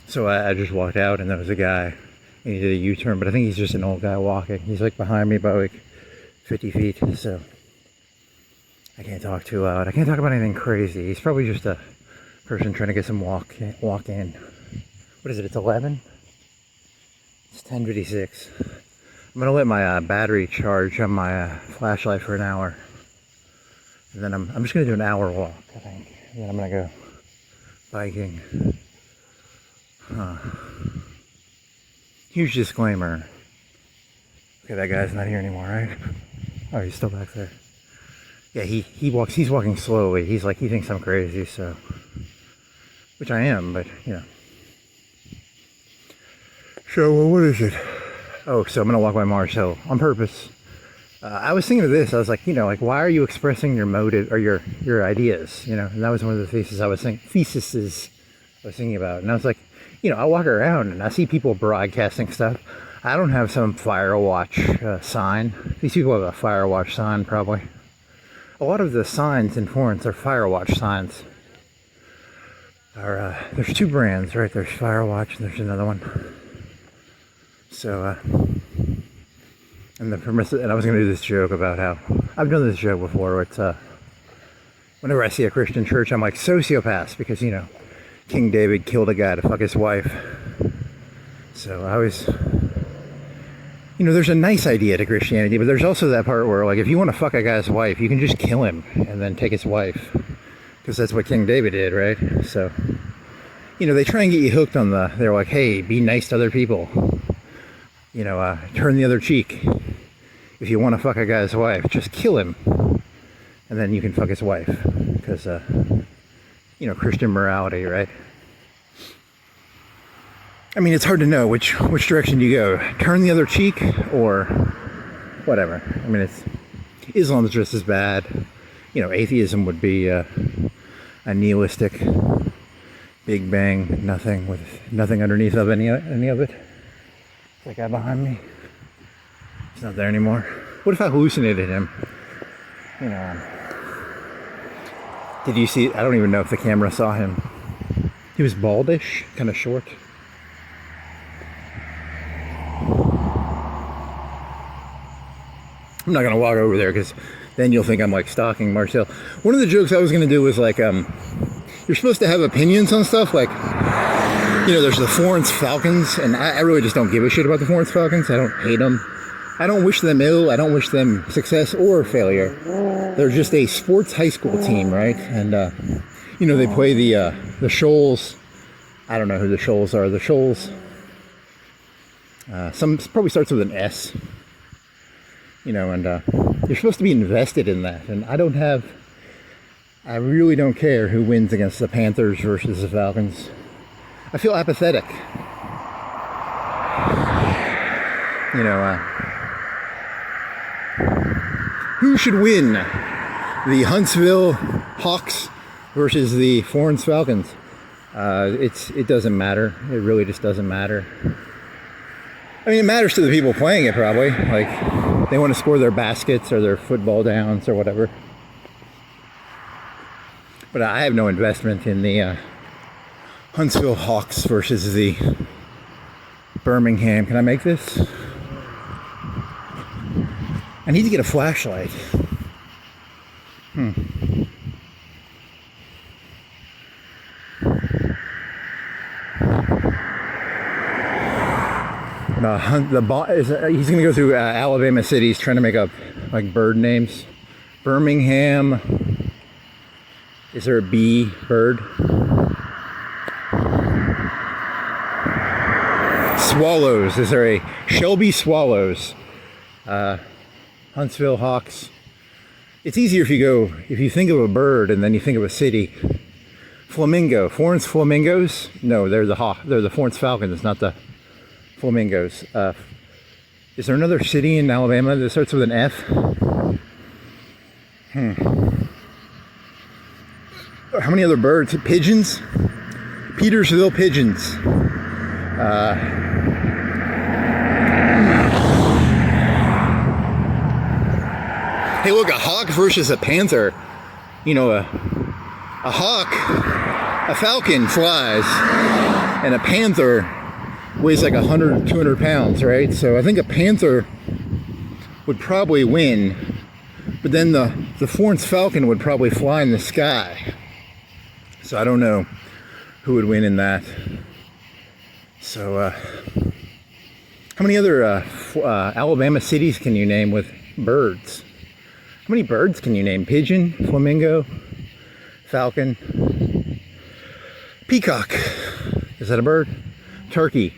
So I just walked out, and there was a guy, and he did a U-turn, but I think he's just an old guy walking. He's like behind me by like 50 feet, so I can't talk too loud. I can't talk about anything crazy. He's probably just a person trying to get some walk in. What is it? It's 11? It's 10:56. I'm gonna let my battery charge on my flashlight for an hour, and then I'm just gonna do an hour walk, I think. And then I'm gonna go biking. Huge disclaimer. Okay, that guy's not here anymore, right? Oh, he's still back there. Yeah, he's walking slowly. He thinks I'm crazy, so, which I am, but you know. So what is it? Oh, so I'm gonna walk by Mars Hill on purpose. I was thinking of this. I was like, why are you expressing your motive or your ideas? And that was one of the theses I was thinking about. And I was like, I walk around and I see people broadcasting stuff. I don't have some Firewatch sign. These people have a Firewatch sign, probably. A lot of the signs in Florence are Firewatch signs. There's two brands, right? There's Firewatch and there's another one. So, and I was going to do this joke about how I've done this joke before. It's whenever I see a Christian church, I'm like sociopaths because King David killed a guy to fuck his wife. So I always, there's a nice idea to Christianity, but there's also that part where, like, if you want to fuck a guy's wife, you can just kill him and then take his wife, because that's what King David did, right? So, they try and get you hooked on they're like, hey, be nice to other people. Turn the other cheek. If you want to fuck a guy's wife, just kill him, and then you can fuck his wife, because, Christian morality, right? I mean, it's hard to know which direction do you go. Turn the other cheek or whatever. I mean, Islam's just as bad. Atheism would be a nihilistic Big Bang, nothing with nothing underneath of any of it. That guy behind me, he's not there anymore. What if I hallucinated him? Did you see? I don't even know if the camera saw him. He was baldish, kind of short. I'm not gonna walk over there because then you'll think I'm like stalking Marcel. One of the jokes I was gonna do was like, you're supposed to have opinions on stuff. Like, there's the Florence Falcons, and I really just don't give a shit about the Florence Falcons. I don't hate them. I don't wish them ill. I don't wish them success or failure. They're just a sports high school team, right? And they play the Shoals. I don't know who the Shoals are. The Shoals. Some probably starts with an S. And you're supposed to be invested in that. And I really don't care who wins against the Panthers versus the Falcons. I feel apathetic. Who should win? The Huntsville Hawks versus the Florence Falcons? It doesn't matter. It really just doesn't matter. I mean, it matters to the people playing it, probably. Like, they want to score their baskets or their football downs or whatever. But I have no investment in the Huntsville Hawks versus the Birmingham. Can I make this? I need to get a flashlight. He's going to go through Alabama cities trying to make up like bird names. Birmingham. Is there a bee bird? Swallows. Is there a Shelby Swallows? Huntsville Hawks. It's easier if you think of a bird and then you think of a city. Flamingo. Florence Flamingos? No, they're the Florence Falcons, not the Flamingos. Is there another city in Alabama that starts with an F? How many other birds? Pigeons? Petersville Pigeons. Hey, look, a hawk versus a panther. A hawk a falcon flies and a panther weighs like 100, 200 pounds, right? So I think a panther would probably win, but then the Florence falcon would probably fly in the sky. So I don't know who would win in that. So how many other Alabama cities can you name with birds? How many birds can you name? Pigeon, flamingo, falcon, peacock. Is that a bird? Turkey.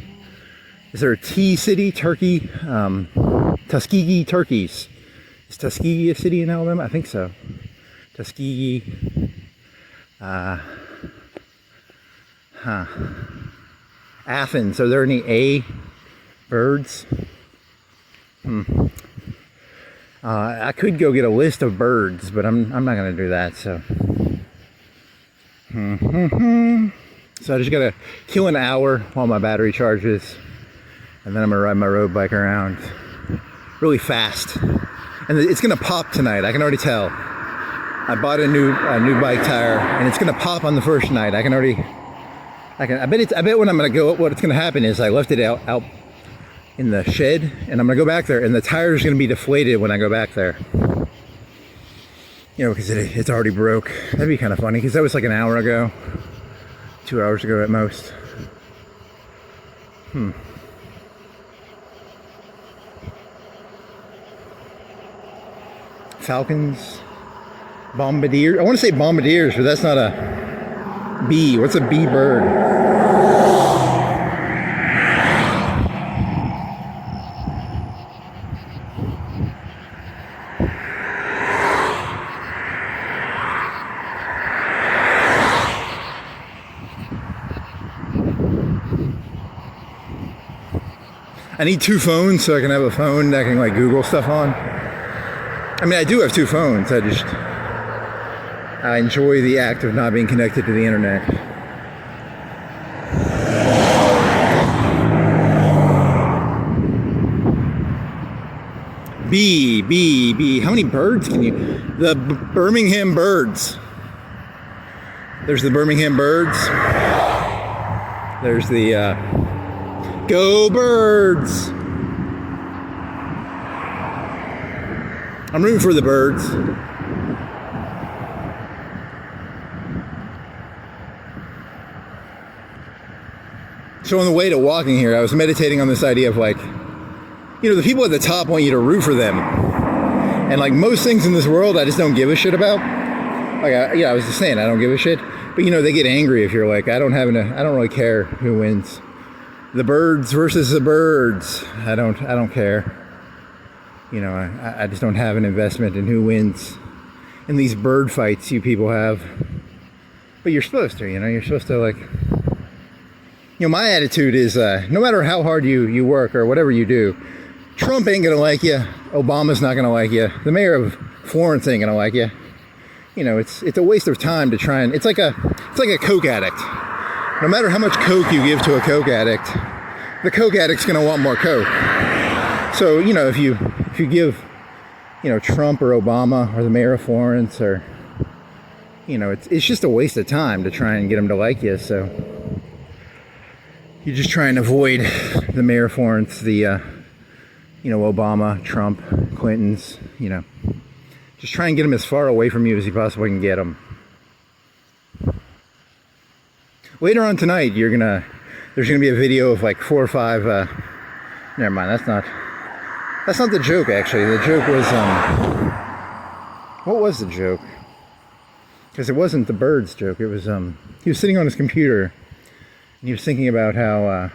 Is there a T city? Turkey. Tuskegee turkeys. Is Tuskegee a city in Alabama? I think so. Tuskegee. Athens. Are there any A birds? I could go get a list of birds, but I'm not gonna do that. So, so I just gotta kill an hour while my battery charges, and then I'm gonna ride my road bike around really fast. And it's gonna pop tonight. I can already tell. I bought a new bike tire, and it's gonna pop on the first night. I bet when I'm gonna go, what it's gonna happen is I left it out in the shed, and I'm gonna go back there, and the tire's gonna be deflated when I go back there. You know, because it's already broke. That'd be kind of funny, because that was like an hour ago, 2 hours ago at most. Falcons, bombardier. I want to say bombardiers, but that's not a bee. What's a bee bird? I need two phones so I can have a phone that I can like Google stuff on. I mean, I do have two phones. I enjoy the act of not being connected to the internet. Bee. How many birds can you? The Birmingham birds. There's the Birmingham birds. There's the Go Birds. I'm rooting for the birds. So on the way to walking here, I was meditating on this idea of like, you know, the people at the top want you to root for them. And like most things in this world, I just don't give a shit about. Like, I was just saying, I don't give a shit. But you know, they get angry if you're like, I don't really care who wins. The birds versus the birds. I don't care. You know, I just don't have an investment in who wins in these bird fights you people have. But you're supposed to, you know, you're supposed to like, you know, my attitude is no matter how hard you work or whatever you do, Trump ain't gonna like you, Obama's not gonna like you, the mayor of Florence ain't gonna like you. You know, it's a waste of time to try and, it's like a coke addict. No matter how much coke you give to a coke addict, the coke addict's gonna want more coke. So, you know, if you give, you know, Trump or Obama or the mayor of Florence, or, you know, it's just a waste of time to try and get them to like you. So you just try and avoid the mayor of Florence, the, you know, Obama, Trump, Clintons, you know. Just try and get them as far away from you as you possibly can get them. Later on tonight, there's gonna be a video of like 4 or 5. Never mind. That's not the joke. Actually, the joke was what was the joke? Because it wasn't the birds joke. It was he was sitting on his computer and he was thinking about how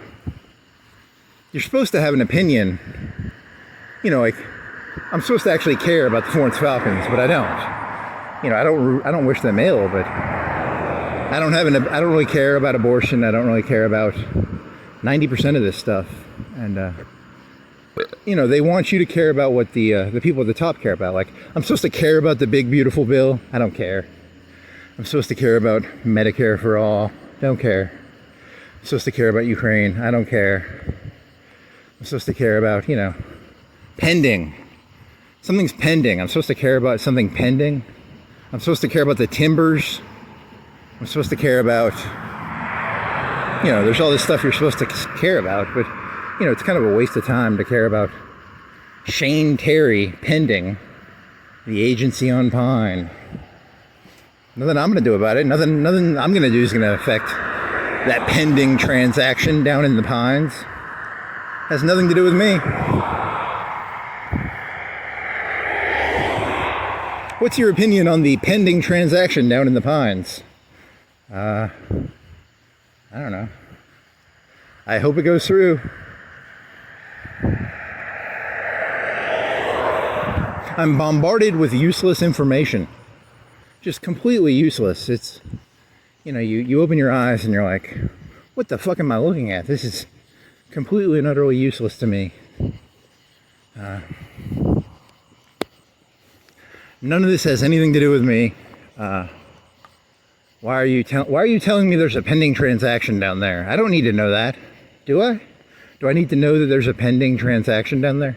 you're supposed to have an opinion. You know, like I'm supposed to actually care about the Florence Falcons, but I don't. You know, I don't wish them ill, but I don't really care about abortion. I don't really care about 90% of this stuff. And you know, they want you to care about what the people at the top care about. Like, I'm supposed to care about the big beautiful bill. I don't care. I'm supposed to care about Medicare for all. Don't care. I'm supposed to care about Ukraine. I don't care. I'm supposed to care about, you know, pending. Something's pending. I'm supposed to care about something pending. I'm supposed to care about the timbers. I'm supposed to care about, there's all this stuff you're supposed to care about, but, it's kind of a waste of time to care about Shane Terry pending the agency on Pine. Nothing I'm going to do about it. Nothing I'm going to do is going to affect that pending transaction down in the Pines. Has nothing to do with me. What's your opinion on the pending transaction down in the Pines? I don't know. I hope it goes through. I'm bombarded with useless information. Just completely useless. It's, you open your eyes and you're like, what the fuck am I looking at? This is completely and utterly useless to me. None of this has anything to do with me. Why are you telling me there's a pending transaction down there? I don't need to know that. Do I? Do I need to know that there's a pending transaction down there?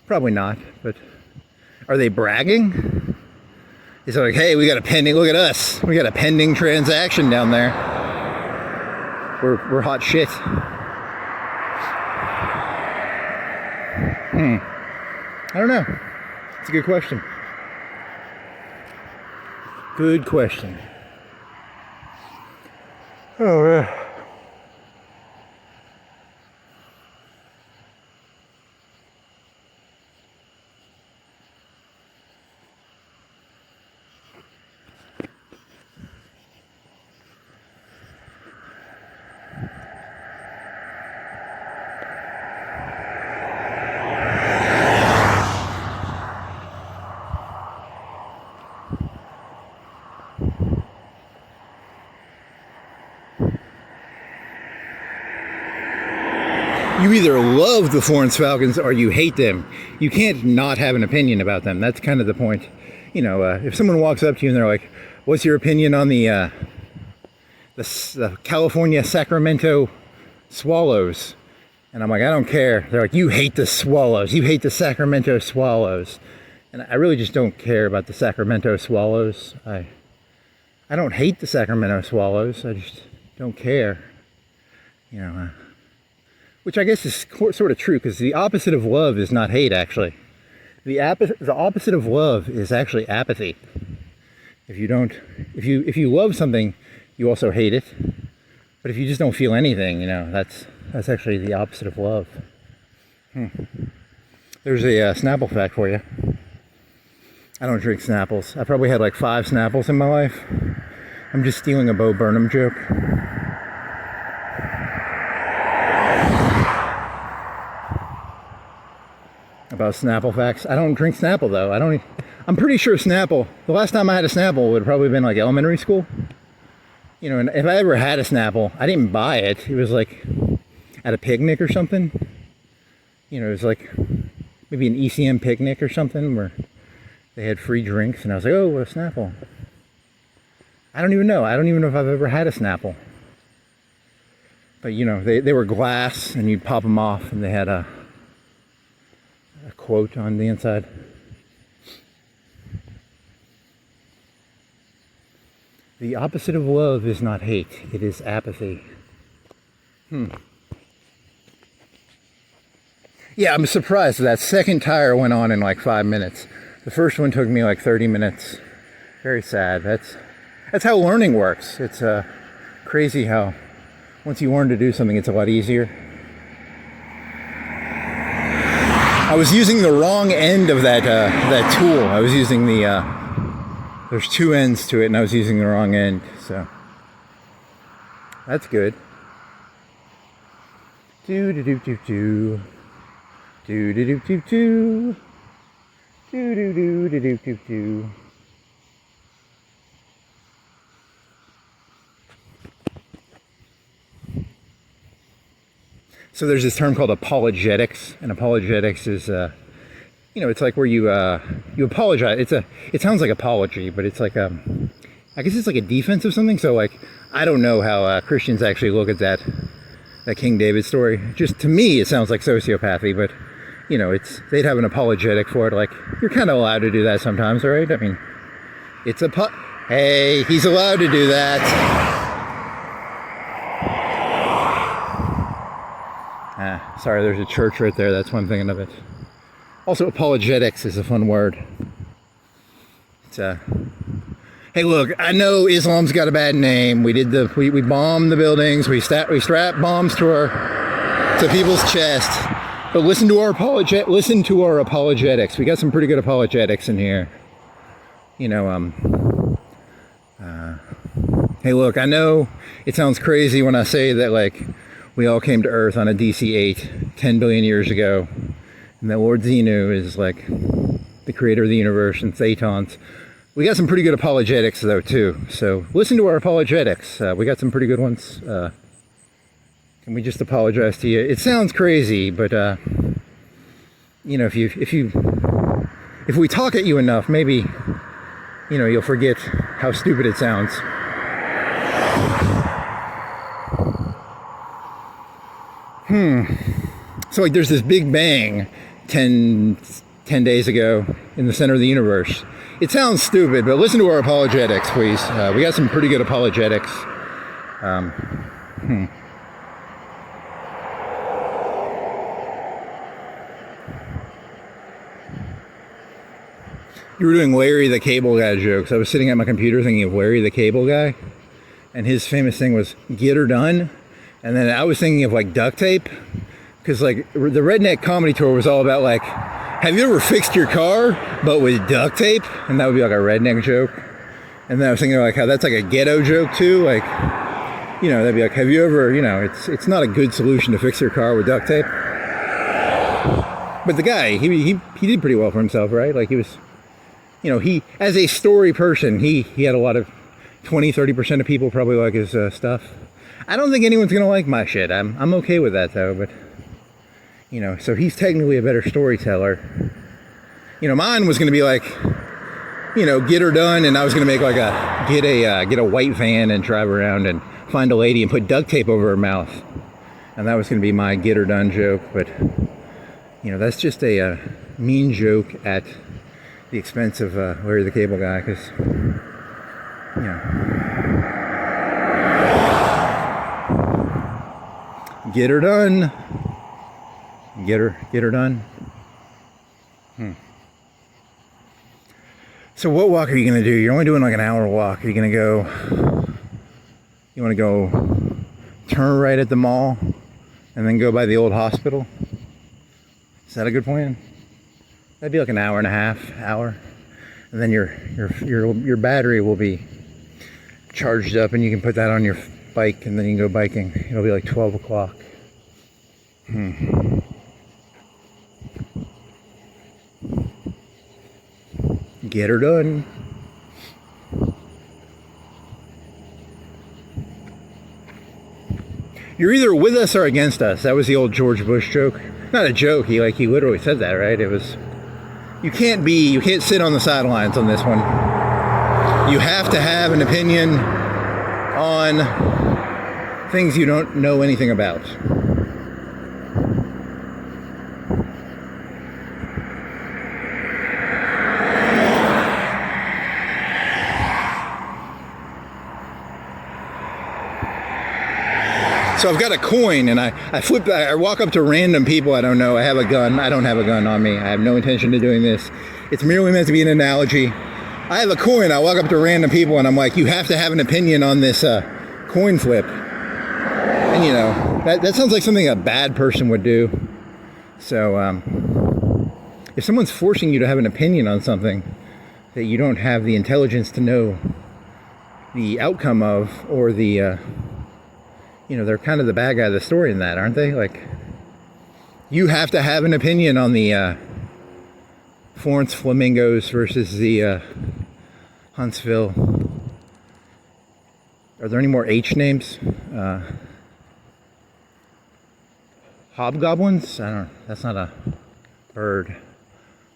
Probably not, but are they bragging? It's like, hey, we got a pending, look at us. We got a pending transaction down there. We're hot shit. I don't know. It's a good question. Good question. Oh, yeah. You either love the Florence Falcons or you hate them. You can't not have an opinion about them. That's kind of the point. If someone walks up to you and they're like, what's your opinion on the California Sacramento Swallows? And I'm like, I don't care. They're like, you hate the Swallows. You hate the Sacramento Swallows. And I really just don't care about the Sacramento Swallows. I don't hate the Sacramento Swallows. I just don't care. Which I guess is sort of true, because the opposite of love is not hate, actually. The opposite of love is actually apathy. If you love something, you also hate it. But if you just don't feel anything, that's actually the opposite of love. There's a Snapple fact for you. I don't drink Snapples. I probably had like 5 Snapples in my life. I'm just stealing a Bo Burnham joke. About Snapple facts. I don't drink Snapple though. I'm pretty sure Snapple, the last time I had a Snapple would have probably been like elementary school. And if I ever had a Snapple, I didn't buy it. It was like at a picnic or something. It was like maybe an ECM picnic or something where they had free drinks and I was like, oh, a Snapple. I don't even know. I don't even know if I've ever had a Snapple. But they were glass and you'd pop them off and they had a quote on the inside. The opposite of love is not hate, it is apathy. Yeah, I'm surprised that second tire went on in like 5 minutes. The first one took me like 30 minutes. Very sad. That's how learning works. It's crazy how once you learn to do something, it's a lot easier. I was using the wrong end of that tool. I was using there's 2 ends to it and I was using the wrong end, so that's good. Do do do do do. Do do do do do. Do do do do do do do. So there's this term called apologetics, and apologetics is, it's like where you apologize. It sounds like apology, but it's like I guess it's like a defense of something. So like, I don't know how Christians actually look at that King David story. Just to me, it sounds like sociopathy, but they'd have an apologetic for it. Like, you're kind of allowed to do that sometimes, right? I mean, Hey, he's allowed to do that. Sorry, there's a church right there. That's why I'm thinking of it. Also, apologetics is a fun word. It's hey, look, I know Islam's got a bad name. We bombed the buildings. We strapped bombs to people's chests. But listen to our apologetics. We got some pretty good apologetics in here. You know, hey, look, I know it sounds crazy when I say that, like, we all came to Earth on a DC-8 10 billion years ago, and that Lord Xenu is, like, the creator of the universe, and Satans. We got some pretty good apologetics, though, too. So listen to our apologetics. We got some pretty good ones. Can we just apologize to you? It sounds crazy, but you know, if we talk at you enough, maybe, you know, you'll forget how stupid it sounds. So, like, there's this Big Bang 10 days ago in the center of the universe. It sounds stupid, but listen to our apologetics, please. We got some pretty good apologetics. You were doing Larry the Cable Guy jokes. I was sitting at my computer thinking of Larry the Cable Guy, and his famous thing was, get her done. And then I was thinking of, like, duct tape, because, like, the Redneck Comedy Tour was all about, like, have you ever fixed your car but with duct tape? And that would be like a redneck joke. And then I was thinking, like, how that's like a ghetto joke too. Like, you know, that'd be like, have you ever, you know, it's not a good solution to fix your car with duct tape. But the guy, he did pretty well for himself, right? Like, he was, you know, he, as a story person, he had a lot of 20-30% of people probably like his stuff. I don't think anyone's gonna like my shit. I'm okay with that, though. But, you know, so he's technically a better storyteller. You know, mine was gonna be like, you know, get her done, and I was gonna make like get a white van and drive around and find a lady and put duct tape over her mouth, and that was gonna be my get her done joke. But, you know, that's just a mean joke at the expense of Larry the Cable Guy, because, you know, get her done. Get her done. So what walk are you gonna do? You're only doing like an hour walk. Are you gonna go? You want to go turn right at the mall, and then go by the old hospital? Is that a good plan? That'd be like an hour and a half, and then your battery will be charged up, and you can put that on your bike, and then you can go biking. It'll be like 12 o'clock. Get her done. You're either with us or against us. That was the old George Bush joke. Not a joke. He literally said that, right? It was, you can't sit on the sidelines on this one. You have to have an opinion on things you don't know anything about. So I've got a coin, and I walk up to random people I don't know. I have a gun. I don't have a gun on me. I have no intention of doing this. It's merely meant to be an analogy. I have a coin. I walk up to random people, and I'm like, you have to have an opinion on this coin flip. And, you know, that sounds like something a bad person would do. So if someone's forcing you to have an opinion on something that you don't have the intelligence to know the outcome of, or the you know, they're kind of the bad guy of the story in that, aren't they? Like, you have to have an opinion on the Florence Flamingos versus the Huntsville. Are there any more H names? Hobgoblins? I don't know. That's not a bird.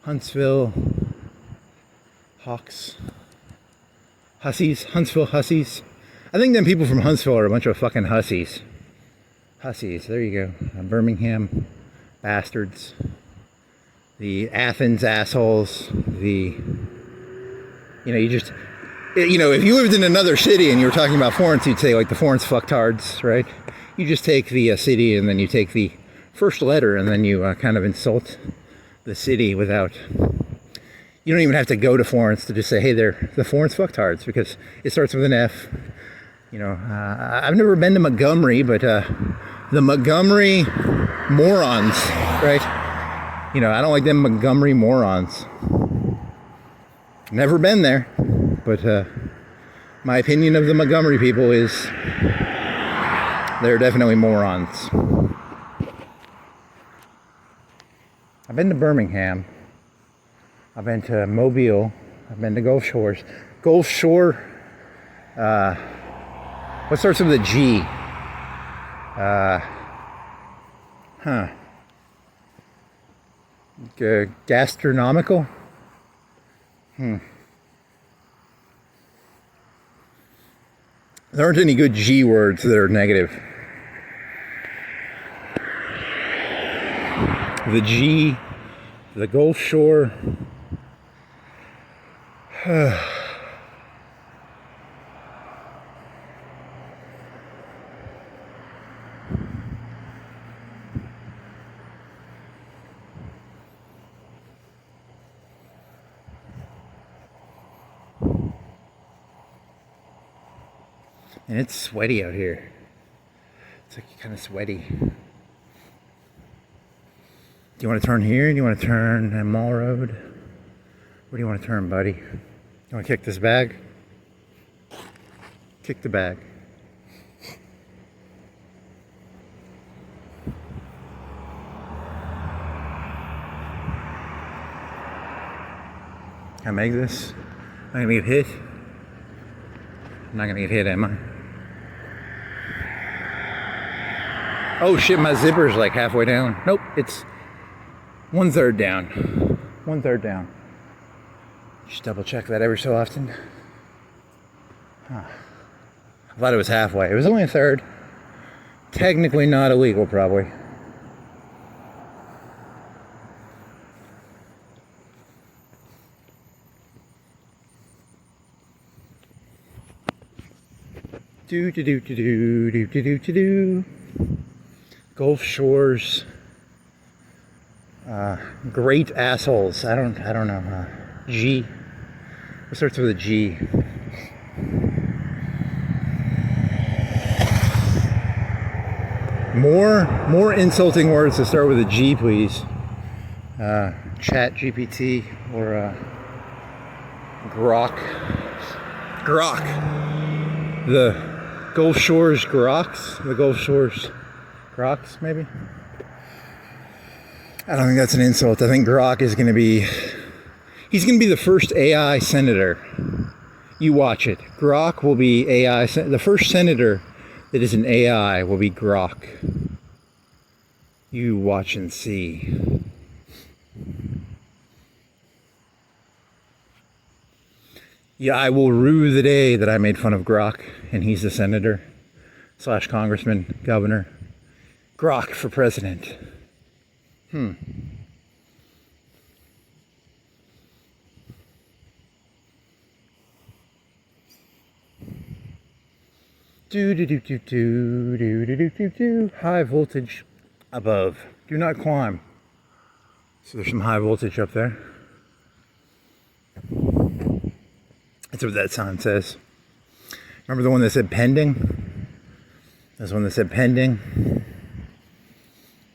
Huntsville Hawks. Hussies. Huntsville Hussies. I think them people from Huntsville are a bunch of fucking hussies. Hussies, there you go. Birmingham bastards. The Athens assholes. You know, You know, if you lived in another city and you were talking about Florence, you'd say like the Florence fucktards, right? You just take the city and then you take the first letter and then you kind of insult the city without... You don't even have to go to Florence to just say, hey, they're the Florence fucktards, because it starts with an F. You know, I've never been to Montgomery, but the Montgomery morons, right? You know, I don't like them Montgomery morons. Never been there, but my opinion of the Montgomery people is they're definitely morons. I've been to Birmingham. I've been to Mobile. I've been to Gulf Shores. Gulf Shore, what starts with a G? Gastronomical? There aren't any good G words that are negative. The G, the Gulf Shore. And it's sweaty out here. It's like kind of sweaty. Do you want to turn here? Do you want to turn at Mall Road? Where do you want to turn, buddy? You want to kick this bag? Kick the bag. Can I make this? Am I gonna get hit? I'm not gonna get hit, am I? Oh shit, my zipper's like halfway down. Nope, it's 1/3 down. 1/3 down. Just double check that every so often. Huh. I thought it was halfway. It was only 1/3. Technically not illegal, probably. Do. Gulf Shores. Great assholes. I don't know. G. What starts with a G? More insulting words that start with a G, please. Chat GPT or Grok. The Gulf Shores Groks? The Gulf Shores Groks, maybe? I don't think that's an insult. I think Grok is going to be... He's going to be the first AI senator. You watch it. Grok will be AI... The first senator that is an AI will be Grok. You watch and see. Yeah, I will rue the day that I made fun of Grok and he's the senator / congressman, governor. Grok for president. Do. High voltage above. Do not climb. So there's some high voltage up there. That's what that sign says. Remember the one that said pending? There's one that said pending.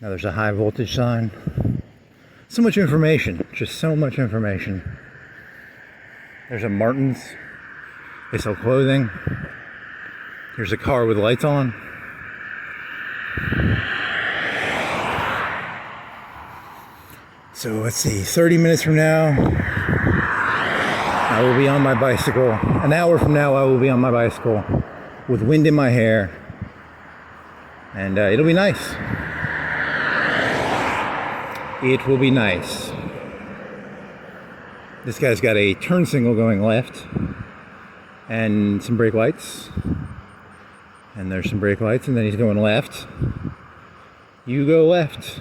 Now there's a high voltage sign. So much information. Just so much information. There's a Martin's. They sell clothing. Here's a car with lights on. So let's see, 30 minutes from now, I will be on my bicycle. An hour from now, I will be on my bicycle with wind in my hair. And it'll be nice. It will be nice. This guy's got a turn signal going left and some brake lights. And there's some brake lights, and then he's going left. You go left.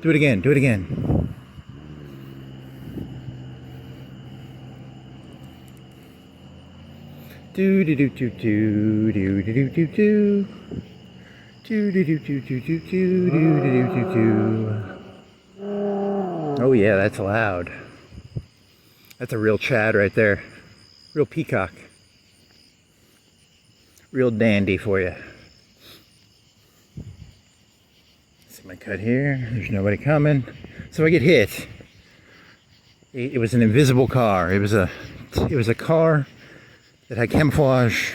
Do it again. Do it again. Do do do do do do do do do do. Do do do do do do do do do do do. Oh yeah, that's loud. That's a real Chad right there. Real peacock. Real dandy for you. See my cut here. There's nobody coming. So I get hit. It was an invisible car. It was a car that had camouflage,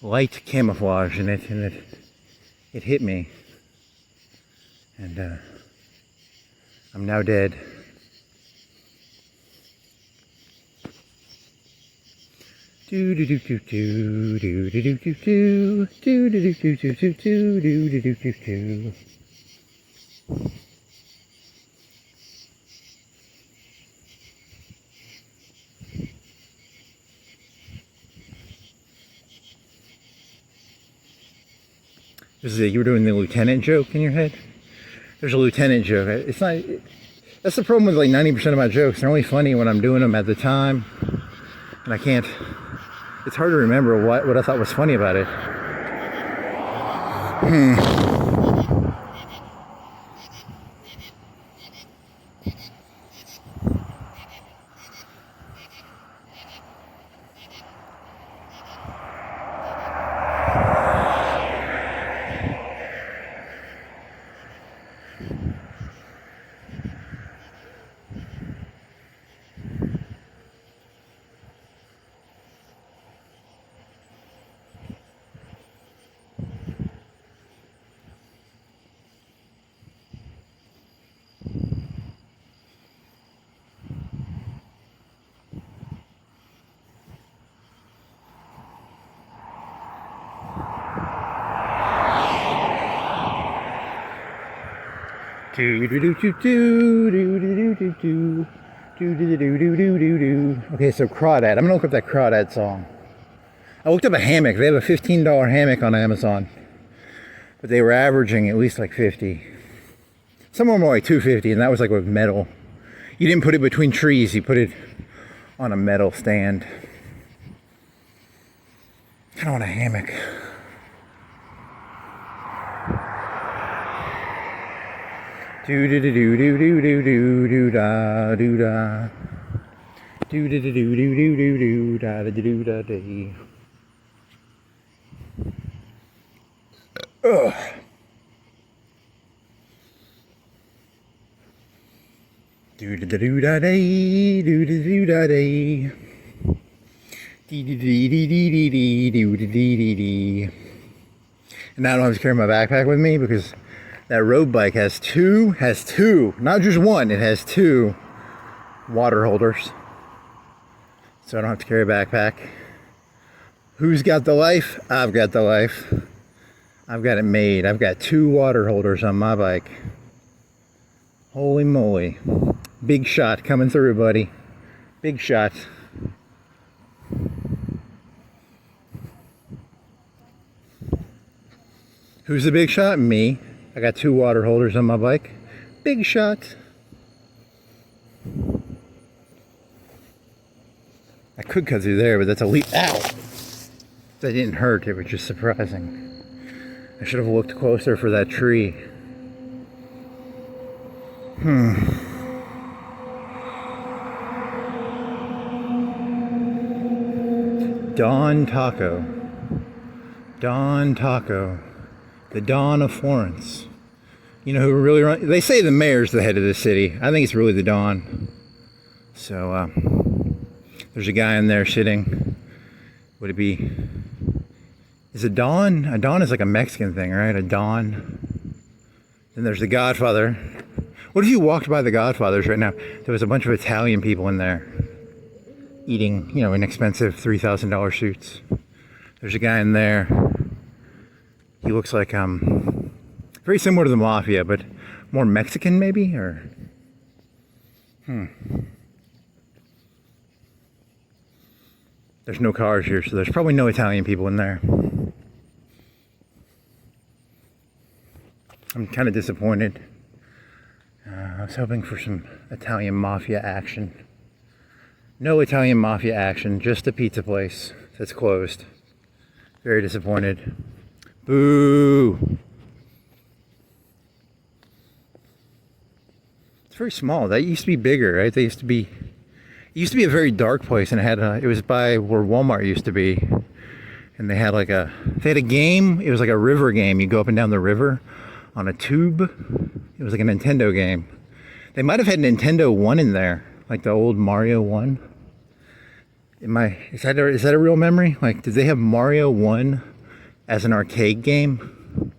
light camouflage in it, and it hit me. And I'm now dead. Do do do do do do do do do do do do do do do do do do do do. You were doing the lieutenant joke in your head? There's a lieutenant joke. It's not. That's the problem with like 90% of my jokes. They're only funny when I'm doing them at the time, and I can't. It's hard to remember what I thought was funny about it. Okay, so crawdad. I'm gonna look up that crawdad song. I looked up a hammock. They have a $15 hammock on Amazon, but they were averaging at least like 50. Some of them were like 250, and that was like with metal. You didn't put it between trees. You put it on a metal stand. I kind of want a hammock. Do do do do do do do do do da do da. Do do do do do do do do da da do da da. Ugh. Do do do da day, do do do da day. Dee dee dee dee dee dee dee dee dee dee dee. And now I don't have to carry my backpack with me because that road bike has two, not just one, it has two water holders. So I don't have to carry a backpack. Who's got the life? I've got the life. I've got it made. I've got two water holders on my bike. Holy moly. Big shot coming through, buddy. Big shot. Who's the big shot? Me. I got two water holders on my bike. Big shot. I could cut through there, but that's a leap. Ow! That didn't hurt. It was just surprising. I should have looked closer for that tree. Dawn Taco. Dawn Taco. The Dawn of Florence. You know who really runs? They say the mayor's the head of the city. I think it's really the Dawn. So, there's a guy in there sitting. Would it be... Is it Dawn? A Dawn is like a Mexican thing, right? A Dawn. Then there's the Godfather. What if you walked by the Godfathers right now? There was a bunch of Italian people in there. Eating, you know, inexpensive $3,000 suits. There's a guy in there. He looks like very similar to the mafia, but more Mexican maybe, or There's no cars here, so there's probably no Italian people in there. I'm kind of disappointed. I was hoping for some Italian mafia action. No Italian mafia action, just a pizza place that's closed. Very disappointed. Boo! It's very small. That used to be bigger, right? It used to be a very dark place, and it was by where Walmart used to be. And they had a game. It was like a river game. You go up and down the river on a tube. It was like a Nintendo game. They might have had Nintendo 1 in there, like the old Mario 1. Is that a real memory? Like, did they have Mario 1 as an arcade game?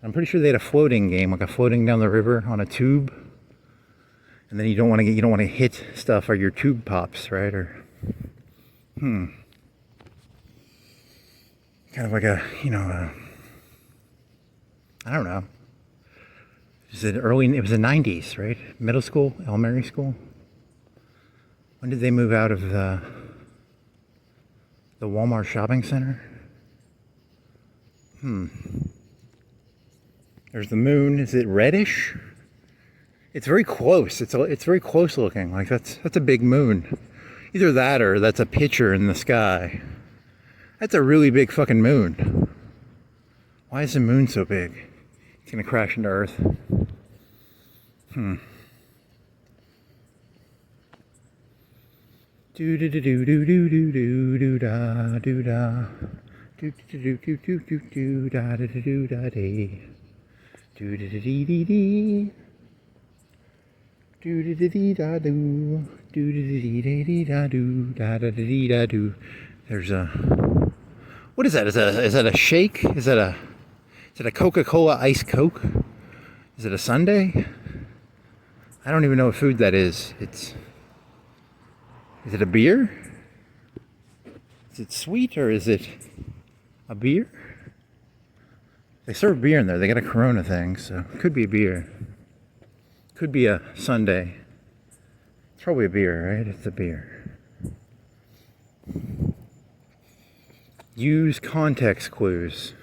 I'm pretty sure they had a floating game, like a floating down the river on a tube. And then you don't want to hit stuff or your tube pops, right? Or kind of like I don't know. It was the 90s, right? Middle school, elementary school. When did they move out of the Walmart shopping center? There's the moon. Is it reddish? It's very close. It's very close looking. Like that's a big moon. Either that or that's a picture in the sky. That's a really big fucking moon. Why is the moon so big? It's gonna crash into Earth. Do do do do do do do do do da do da do do do do do do do da da do da dee do do do dee dee dee do do do dee da do do do do dee dee da do da da dee da do. There's a what is that? Is that a shake? Is that a Coca-Cola iced Coke? Is it a sundae? I don't even know what food that is. Is it a beer? Is it sweet or is it a beer? They serve beer in there. They got a Corona thing, so it could be a beer. Could be a sundae. It's probably a beer, right? It's a beer. Use context clues.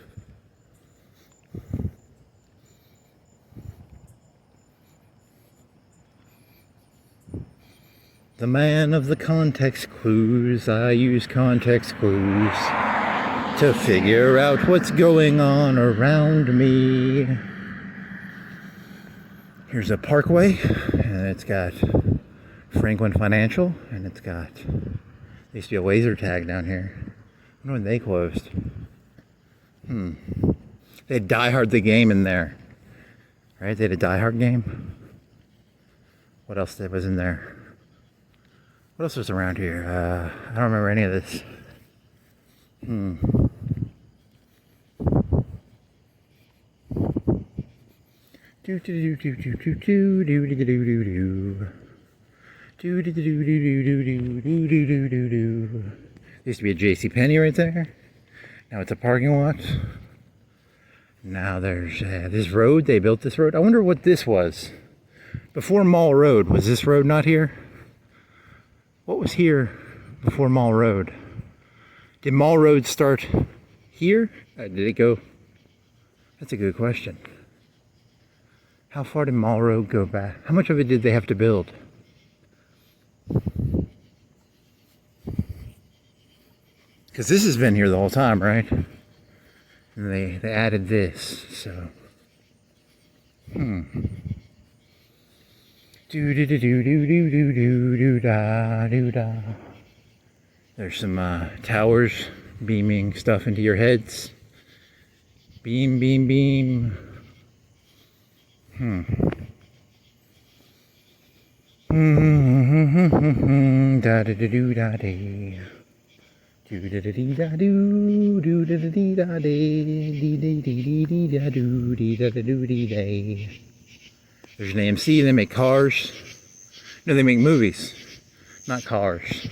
The man of the context clues. I use context clues to figure out what's going on around me. Here's a parkway, and it's got Franklin Financial, and it's got, there used to be a laser tag down here. I wonder when they closed. They had Die Hard the game in there, right? They had a Die Hard game. What else was in there? What else was around here? I don't remember any of this. Do do do do do do do do do do do do. Do do do do do do do do do do do do. There used to be a JCPenney right there. Now it's a parking lot. Now there's this road. They built this road. I wonder what this was. Before Mall Road, was this road not here? What was here before Mall Road? Did Mall Road start here? Did it go? That's a good question. How far did Mall Road go back? How much of it did they have to build? Because this has been here the whole time, right? And they added this, so. Do do do do do do do do do da do da. There's some towers beaming stuff into your heads. Beam, beam, beam. Da da da do da day. Do da da dee da do. Do da da dee da day. Dee dee dee dee dee da do. Dee da da do dee day. There's an AMC. They make cars. No, they make movies, not cars.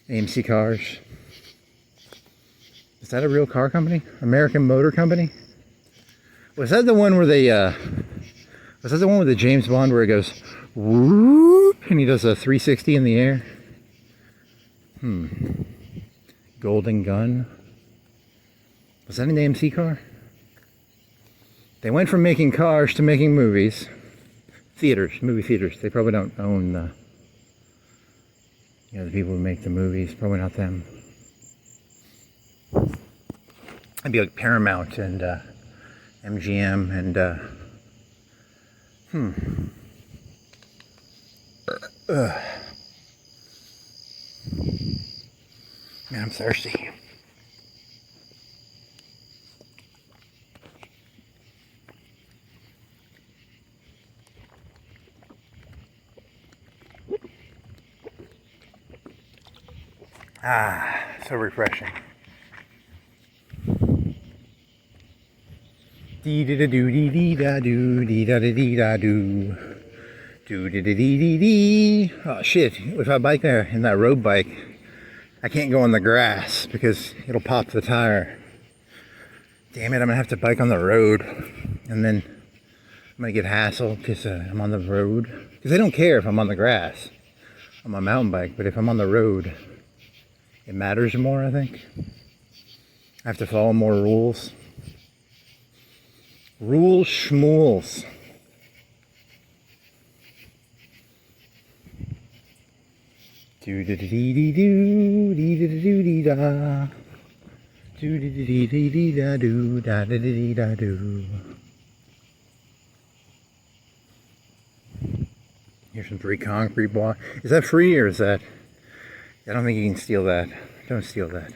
AMC Cars. Is that a real car company? American Motor Company? Was that the one where they, was that the one with the James Bond where it goes, whoop, and he does a 360 in the air? Golden Gun. Was that an AMC car? They went from making cars to making movies. theaters, movie theaters. They probably don't own the, the people who make the movies. Probably not them. It'd be like Paramount and MGM and man, I'm thirsty. Ah, so refreshing. Dee da da doo dee dee da doo dee da da dee da doo doo dee dee dee dee dee. Oh shit! If I bike there in that road bike, I can't go on the grass because it'll pop the tire. Damn it! I'm gonna have to bike on the road, and then I'm gonna get hassled because I'm on the road. Because they don't care if I'm on the grass on my mountain bike, but if I'm on the road, it matters more, I think. I have to follow more rules. Rules schmools. Do da dee dee doo dee da doo dee da. Do dee dee dee dee da doo da da dee da doo. Here's some free concrete block. Is that free or is that? I don't think you can steal that. Don't steal that.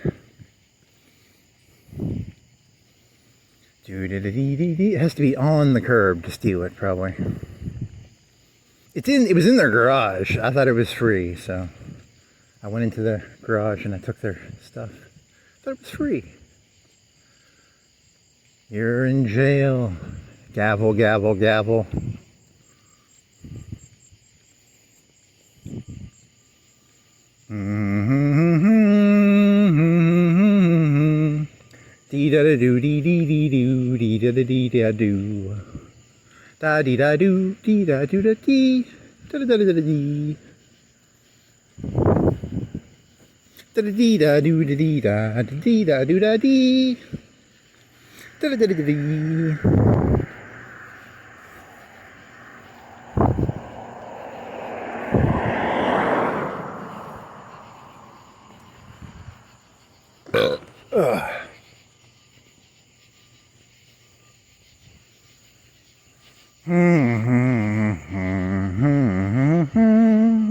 It has to be on the curb to steal it, probably. It was in their garage. I thought it was free, so I went into the garage and I took their stuff. I thought it was free. You're in jail. Gavel, gavel, gavel. Dee da da doo dee dee dee doo dee da da dee da doo da dee da doo dee da doo da dee da da da da dee da da dee da doo da dee da dee da doo da dee da da da da dee.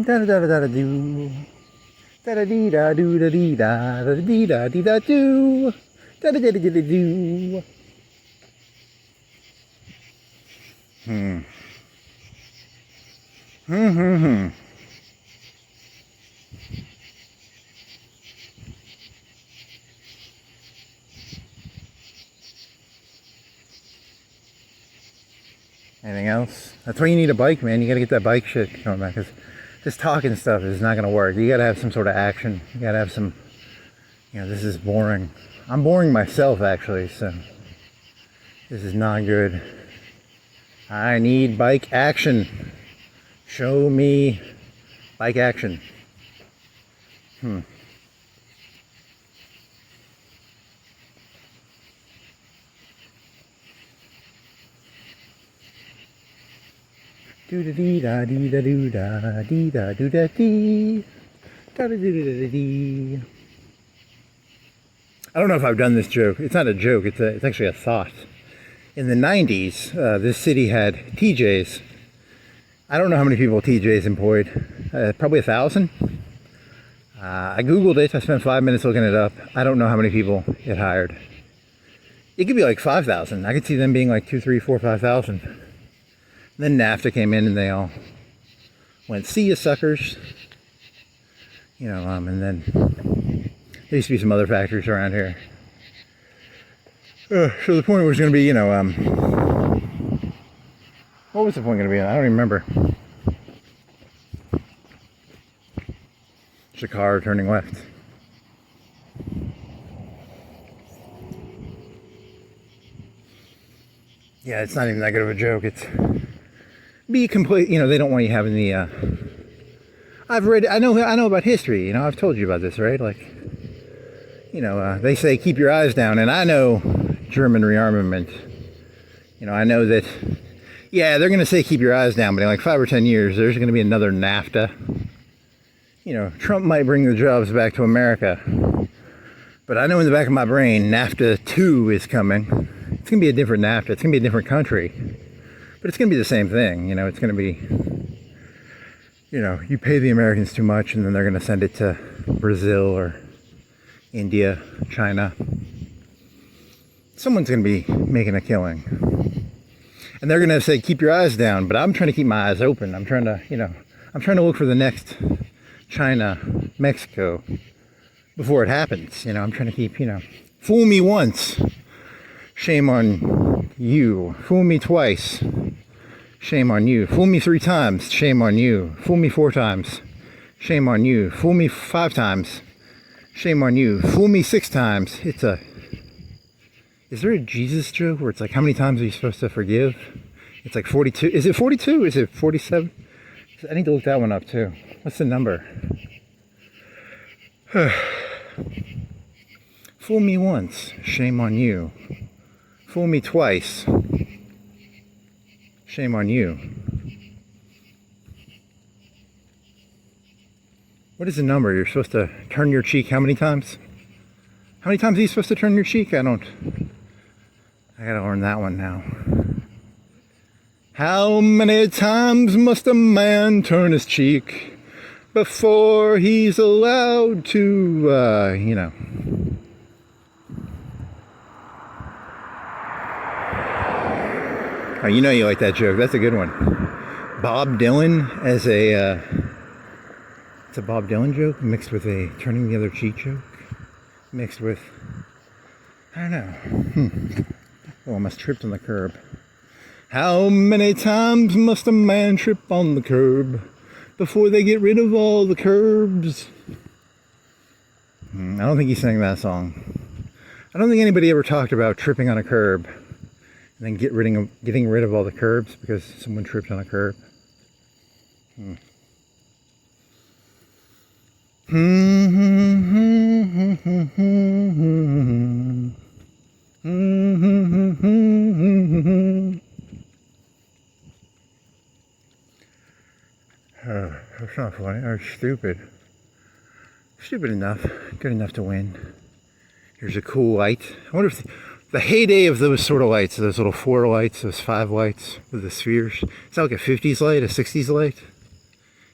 Da da da da do, da da dee da do da dee da da dee da dee da do, da da da da da do. Anything else? That's why you need a bike, man. You gotta get that bike shit going back, because this talking stuff is not gonna work. You gotta have some sort of action. You gotta have some, this is boring. I'm boring myself, actually, so this is not good. I need bike action. Show me bike action. Do da dee da dee da doo da dee da doo da dee da da doo da dee. I don't know if I've done this joke. It's not a joke. It's actually a thought. In the 90s, this city had TJs. I don't know how many people TJs employed. Probably 1,000. I googled it. I spent 5 minutes looking it up. I don't know how many people it hired. It could be like 5,000. I could see them being like 2, 3, 4, 5,000. Then NAFTA came in and they all went, see ya suckers. And then there used to be some other factories around here. So the point was going to be, what was the point going to be? I don't even remember. There's a car turning left. Yeah, it's not even that good of a joke. It's be complete. They don't want you having the. I know about history. I've told you about this, right? Like, they say keep your eyes down, and I know German rearmament. I know that Yeah, they're going to say keep your eyes down, but in like 5 or 10 years, there's going to be another NAFTA. You know, Trump might bring the jobs back to America. But I know in the back of my brain, NAFTA 2 is coming. It's going to be a different NAFTA. It's going to be a different country. But it's going to be the same thing. You know, it's going to be, you know, you pay the Americans too much and then they're going to send it to Brazil or India, China. Someone's going to be making a killing. And they're going to say, keep your eyes down. But I'm trying to keep my eyes open. I'm trying to, you know, I'm trying to look for the next China, Mexico before it happens. You know, I'm trying to keep, you know, fool me once, shame on you. Fool me twice, shame on you. Fool me 3 times, shame on you. Fool me 4 times, shame on you. Fool me 5 times, shame on you. Fool me 6 times. Is there a Jesus joke where it's like, how many times are you supposed to forgive? It's like 42. Is it 42? Is it 47? I need to look that one up too. What's the number? Fool me once, shame on you. Fool me twice, shame on you. What is the number? You're supposed to turn your cheek how many times? How many times are you supposed to turn your cheek? I gotta learn that one now. How many times must a man turn his cheek before he's allowed to, you know. Oh, you know you like that joke. That's a good one. Bob Dylan as a, it's a Bob Dylan joke mixed with a turning the other cheek joke. Mixed with, I don't know. Oh, I almost tripped on the curb. How many times must a man trip on the curb before they get rid of all the curbs? I don't think he sang that song. I don't think anybody ever talked about tripping on a curb and then getting rid of all the curbs because someone tripped on a curb. Oh, that's not funny. Or stupid. Stupid enough. Good enough to win. Here's a cool light. I wonder if the heyday of those sort of lights, those little 4 lights, those 5 lights with the spheres, is that like a 50s light, a 60s light?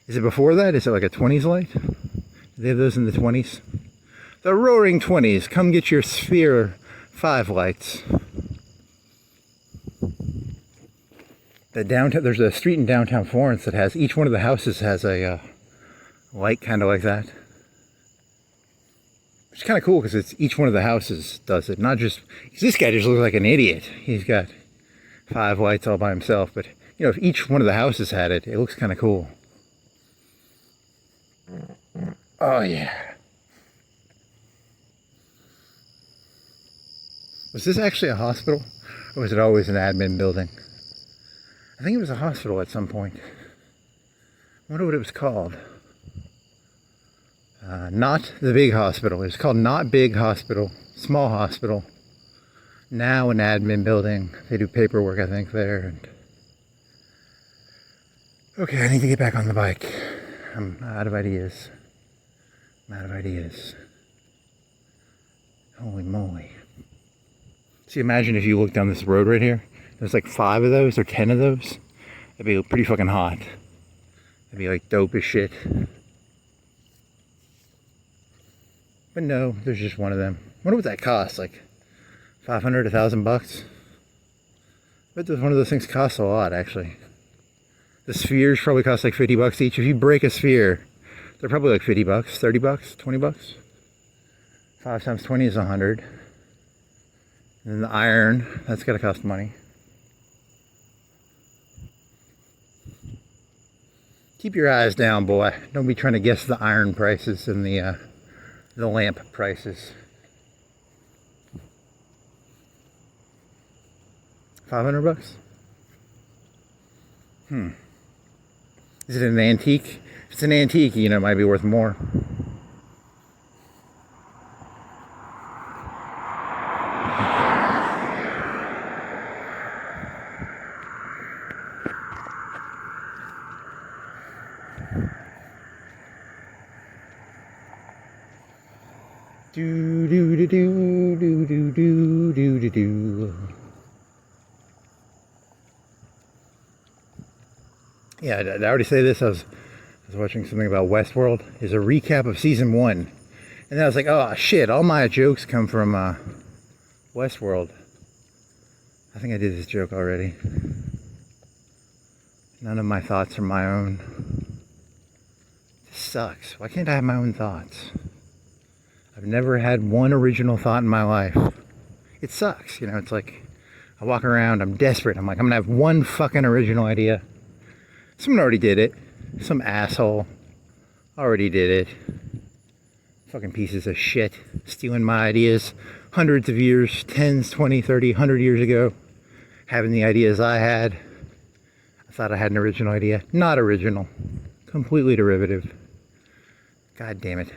Is it before that? Is it like a 20s light? Do they have those in the 20s? The roaring 20s. Come get your sphere 5 lights. The downtown, there's a street in downtown Florence that has, each one of the houses has a light kind of like that. It's kind of cool because it's each one of the houses does it, not just, this guy just looks like an idiot. He's got 5 lights all by himself, but you know, if each one of the houses had it, it looks kind of cool. Oh yeah. Was this actually a hospital? Or was it always an admin building? I think it was a hospital at some point. I wonder what it was called. Not the big hospital. It was called Not Big Hospital. Small hospital. Now an admin building. They do paperwork, I think, there. And okay, I need to get back on the bike. I'm out of ideas. Holy moly. See, imagine if you look down this road right here. There's like 5 of those or 10 of those. That'd be pretty fucking hot. That'd be like dope as shit. But no, there's just one of them. I wonder what that costs, like 500, $1,000 bucks. I bet one of those things costs a lot, actually. The spheres probably cost like 50 bucks each. If you break a sphere, they're probably like 50 bucks, 30 bucks, 20 bucks. 5 times 20 is 100. And then the iron, that's gotta cost money. Keep your eyes down, boy. Don't be trying to guess the iron prices and the lamp prices. 500 bucks? Is it an antique? If it's an antique, you know, it might be worth more. Do do do do do do do do do do. Yeah, did I already say this? I was watching something about Westworld. It's a recap of season 1. And then I was like, oh shit, all my jokes come from Westworld. I think I did this joke already. None of my thoughts are my own. This sucks. Why can't I have my own thoughts? I've never had one original thought in my life. It sucks, you know, it's like I walk around, I'm desperate. I'm like, I'm gonna have one fucking original idea. Someone already did it. Some asshole already did it. Fucking pieces of shit stealing my ideas hundreds of years, 10s, 20, 30, 100 years ago. Having the ideas I had. I thought I had an original idea. Not original. Completely derivative. God damn it.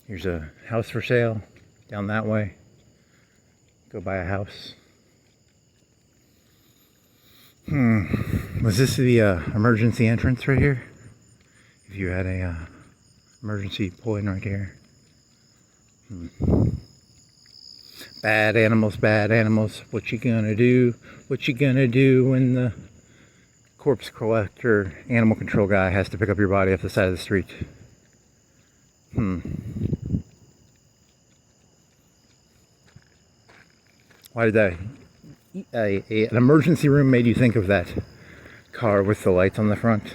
Here's a house for sale down that way. Go buy a house. Was this the emergency entrance right here? If you had a emergency pull in right here. Bad animals, bad animals. What you gonna do? What you gonna do when the corpse collector animal control guy has to pick up your body off the side of the street? Why did that? An emergency room made you think of that car with the lights on the front?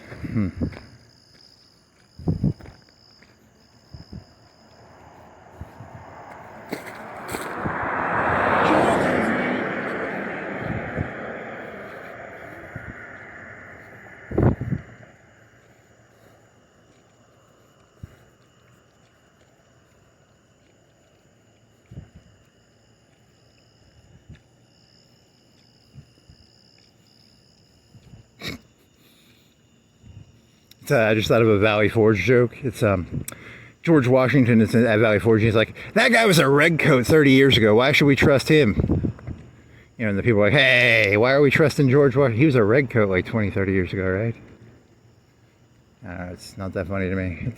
I just thought of a Valley Forge joke. It's George Washington is at Valley Forge. He's like, that guy was a redcoat 30 years ago. Why should we trust him? You know, and the people are like, hey, why are we trusting George Washington? He was a redcoat like 20, 30 years ago, right? It's not that funny to me.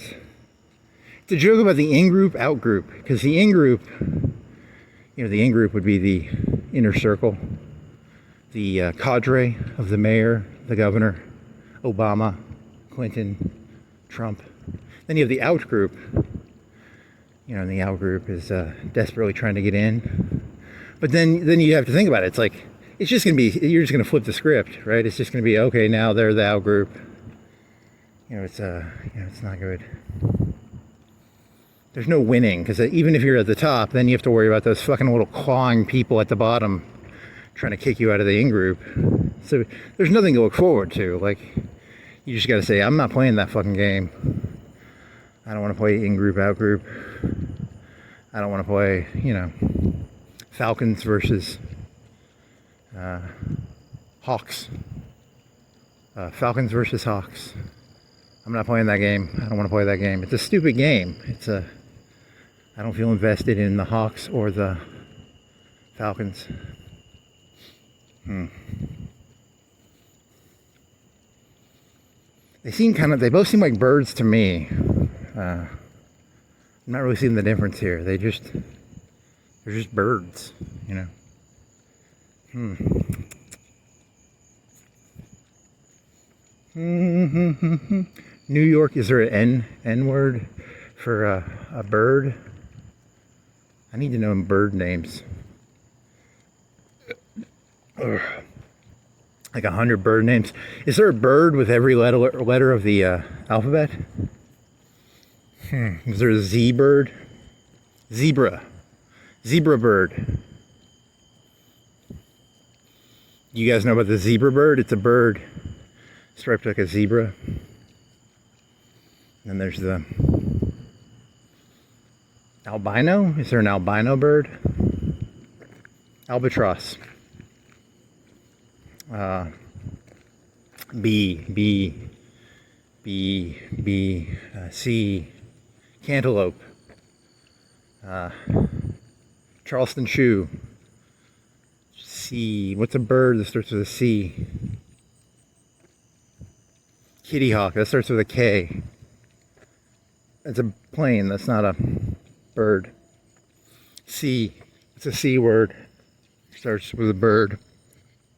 It's a joke about the in-group, out-group. Because the in-group, you know, the in-group would be the inner circle. The cadre of the mayor, the governor, Obama, Clinton, Trump. Then you have the out group. You know, and the out group is desperately trying to get in. But then you have to think about it. It's like, it's just going to be, you're just going to flip the script, right? It's just going to be, okay, now they're the out group. You know, it's not good. There's no winning, because even if you're at the top, then you have to worry about those fucking little clawing people at the bottom trying to kick you out of the in group. So there's nothing to look forward to. Like, you just got to say, I'm not playing that fucking game. I don't want to play in-group, out-group. I don't want to play, you know, Falcons versus Hawks. Falcons versus Hawks. I'm not playing that game. I don't want to play that game. It's a stupid game. I don't feel invested in the Hawks or the Falcons. They both seem like birds to me. I'm not really seeing the difference here. They're just birds, you know. New York, is there an N word for a bird? I need to know bird names. Ugh. Like 100 bird names. Is there a bird with every letter of the alphabet? Is there a Z bird? Zebra. Zebra bird. You guys know about the zebra bird? It's a bird striped like a zebra. And there's the albino. Is there an albino bird? Albatross. C, cantaloupe, Charleston shoe, C, what's a bird that starts with a C? Kitty hawk, that starts with a K. That's a plane, that's not a Bird. C. It's a C word. Starts with a bird.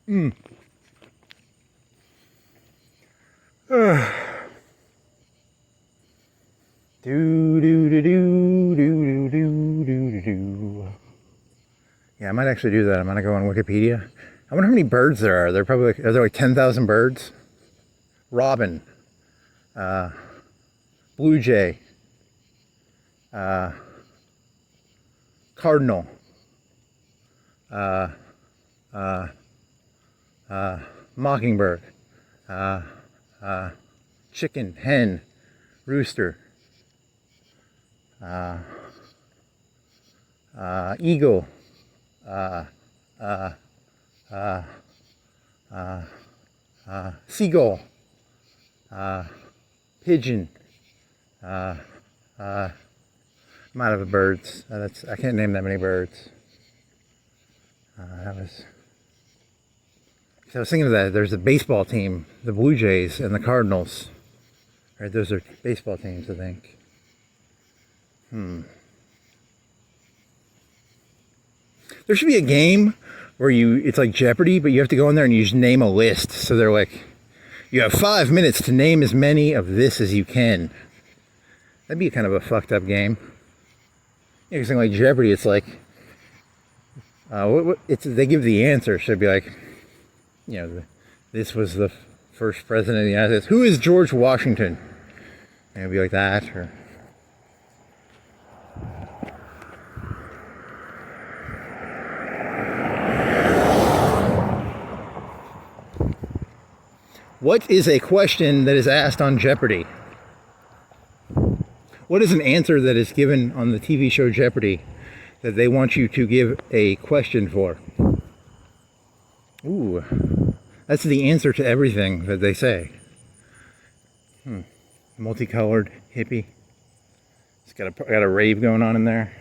Do do do do do do do do do. Yeah, I might actually do that. I'm gonna go on Wikipedia. I wonder how many birds there are. Are there like 10,000 birds? Robin, blue jay, cardinal, mockingbird, chicken, hen, rooster, eagle, seagull, pigeon. I'm out of birds. I can't name that many birds. I was thinking of that. There's a baseball team, the Blue Jays and the Cardinals. Right, those are baseball teams, I think. There should be a game where it's like Jeopardy, but you have to go in there and you just name a list. So they're like, you have 5 minutes to name as many of this as you can. That'd be kind of a fucked up game. Yeah, something like Jeopardy, it's like, they give the answer. So it'd be like, this was the first president of the United States. Who is George Washington? And it'd be like that, or. What is a question that is asked on Jeopardy? What is an answer that is given on the TV show Jeopardy that they want you to give a question for? Ooh, that's the answer to everything that they say. Multicolored hippie. It's got a rave going on in there.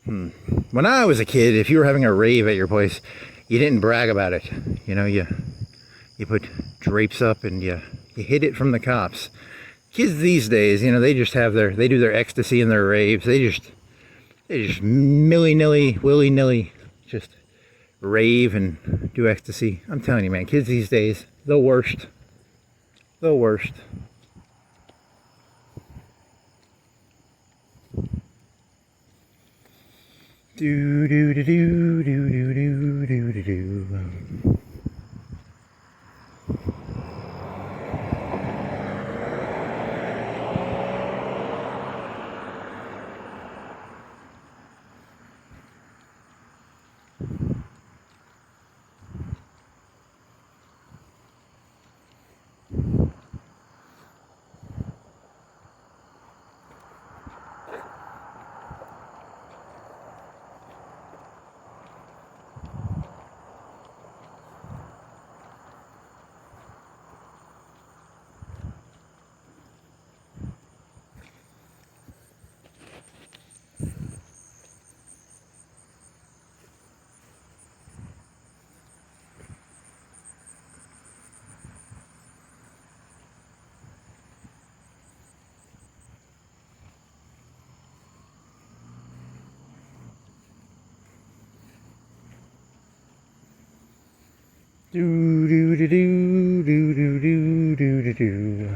When I was a kid, if you were having a rave at your place, you didn't brag about it. You put drapes up and you hid it from the cops. Kids these days, they just they do their ecstasy and their raves. They just willy-nilly, just rave and do ecstasy. I'm telling you, man, kids these days, the worst. The worst. Do do do do do do do do do do. Do do do do do do do do do do.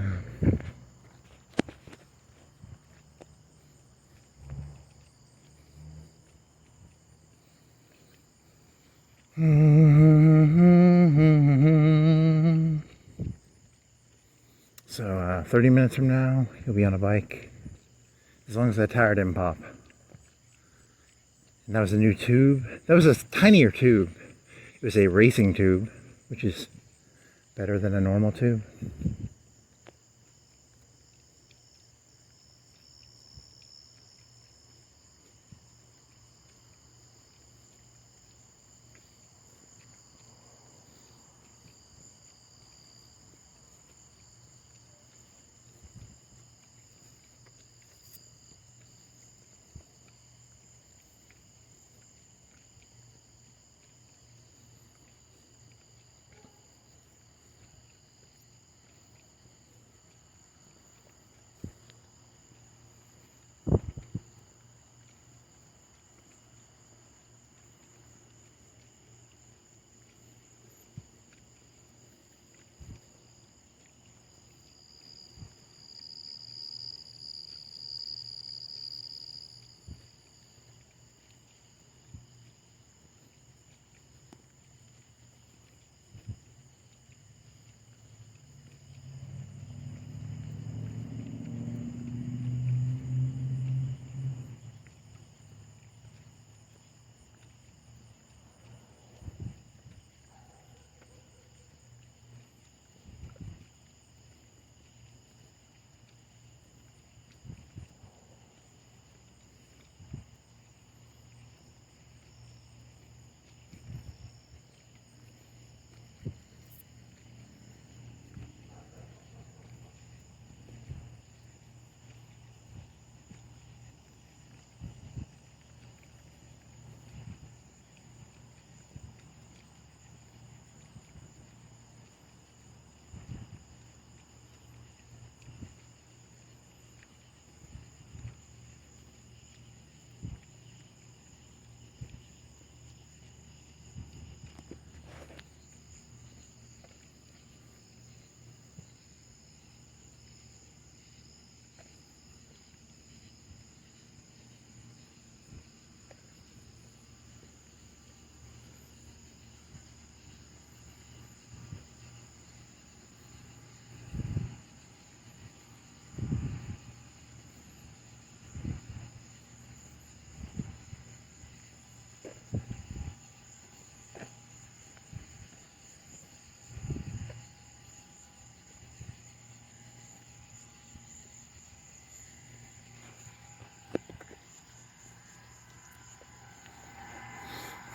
So 30 minutes from now, you'll be on a bike, as long as that tire didn't pop. And that was a new tube. That was a tinier tube. It was a racing tube, which is better than a normal tube.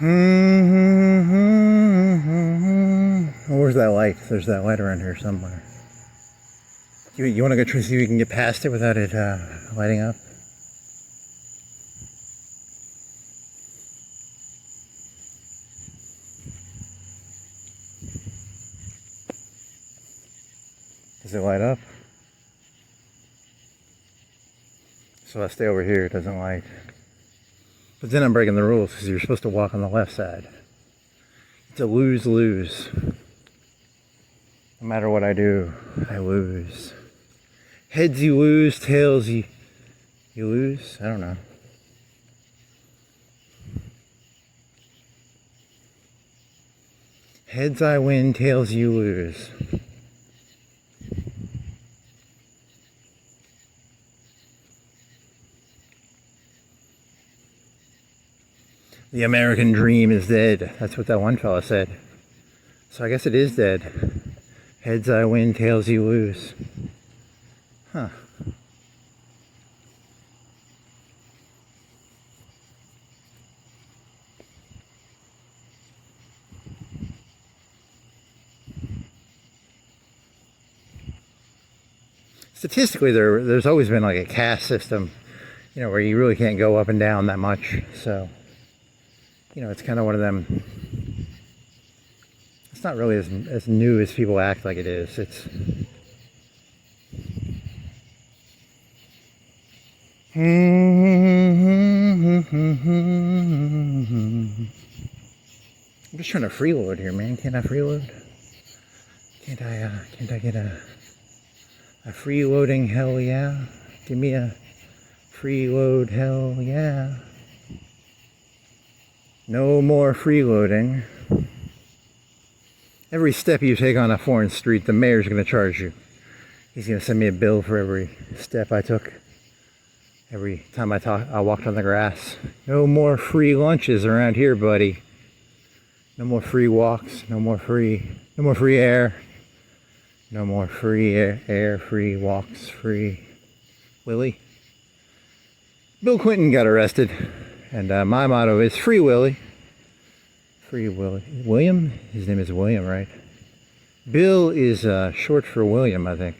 Where's that light? There's that light around here somewhere. You want to go try to see if you can get past it without it lighting up? Does it light up? So I stay over here, it doesn't light. But then I'm breaking the rules because you're supposed to walk on the left side. It's a lose-lose. No matter what I do, I lose. Heads you lose, tails you lose? I don't know. Heads I win, tails you lose. The American dream is dead. That's what that one fella said. So I guess it is dead. Heads I win, tails you lose. Huh. Statistically, there's always been like a caste system, where you really can't go up and down that much. So, it's kind of one of them. It's not really as new as people act like it is. I'm just trying to freeload here, man. Can't I freeload? Can't I get a freeloading? Hell yeah! Give me a freeload. Hell yeah! No more freeloading. Every step you take on a foreign street, the mayor's going to charge you. He's going to send me a bill for every step I took. Every time I walked on the grass. No more free lunches around here, buddy. No more free walks. No more free air. No more free air, free walks, free Willie. Bill Clinton got arrested, and my motto is Free Willie. Free Willie. William? His name is William, right? Bill is short for William, I think.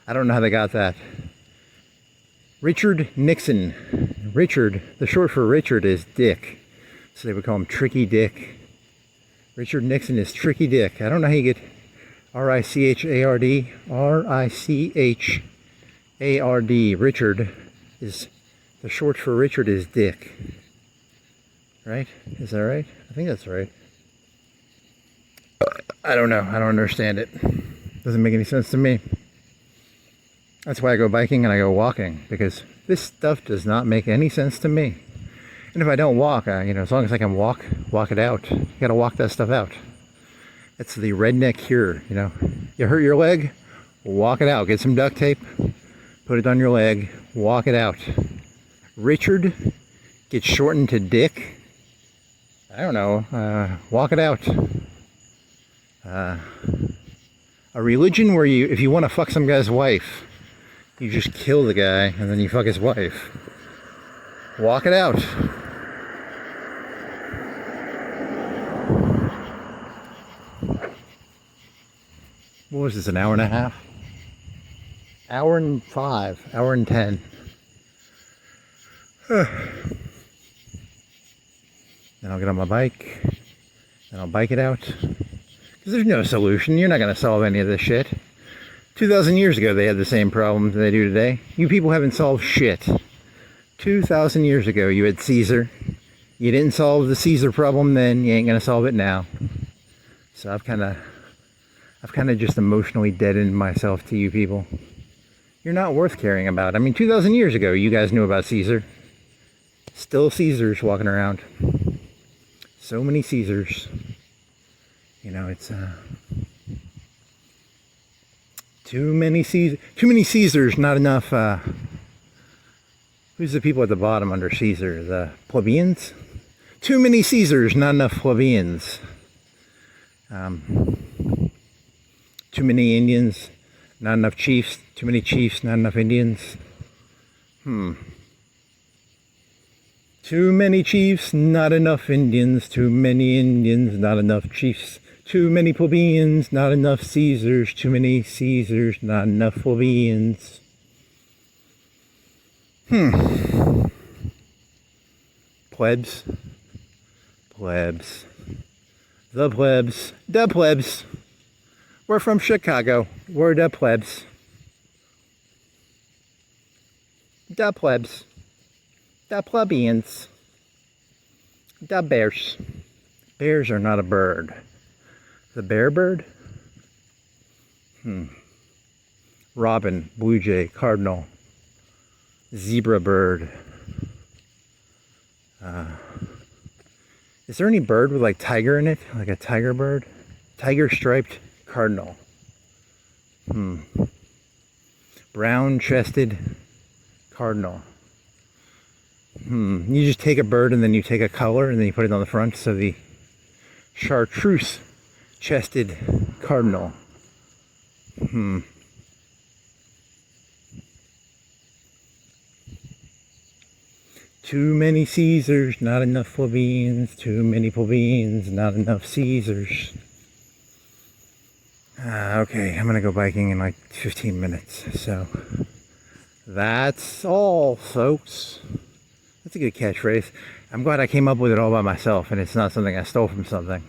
I don't know how they got that. Richard Nixon. Richard, the short for Richard is Dick. So they would call him Tricky Dick. Richard Nixon is Tricky Dick. I don't know how you get R-I-C-H-A-R-D. R-I-C-H-A-R-D. Richard is, the short for Richard is Dick. Right? Is that right? I think that's right. I don't know. I don't understand it. Doesn't make any sense to me. That's why I go biking and I go walking, because this stuff does not make any sense to me. And if I don't walk, as long as I can walk it out. You gotta walk that stuff out. It's the redneck cure, You hurt your leg, walk it out. Get some duct tape, put it on your leg, walk it out. Richard gets shortened to Dick. I don't know, walk it out. A religion where if you want to fuck some guy's wife, you just kill the guy and then you fuck his wife. Walk it out. What was this, an hour and a half? Hour and 5, hour and 10. Then I'll get on my bike, and I'll bike it out. Because there's no solution. You're not going to solve any of this shit. 2,000 years ago, they had the same problem that they do today. You people haven't solved shit. 2,000 years ago, you had Caesar. You didn't solve the Caesar problem then, you ain't going to solve it now. So I've kind of just emotionally deadened myself to you people. You're not worth caring about. I mean, 2,000 years ago, you guys knew about Caesar. Still Caesars walking around. So many Caesars. It's too many Caesars, not enough. Who's the people at the bottom under Caesar? The plebeians? Too many Caesars, not enough plebeians. Too many Indians, not enough chiefs. Too many chiefs, not enough Indians. Too many chiefs, not enough Indians. Too many Indians, not enough chiefs. Too many plebeians, not enough Caesars. Too many Caesars, not enough plebeians. Plebs. Plebs. The plebs. The plebs. We're from Chicago. We're the plebs. The plebs. The plebeians. The bears. Bears are not a bird. The bear bird? Robin, blue jay, cardinal, zebra bird. Is there any bird with like tiger in it? Like a tiger bird? Tiger striped cardinal. Brown chested cardinal. You just take a bird and then you take a color and then you put it on the front. So the chartreuse chested cardinal. Too many Caesars, not enough plebeians. Too many plebeians, not enough Caesars. Okay, I'm gonna go biking in like 15 minutes. So that's all, folks. That's a good catchphrase. I'm glad I came up with it all by myself and it's not something I stole from something.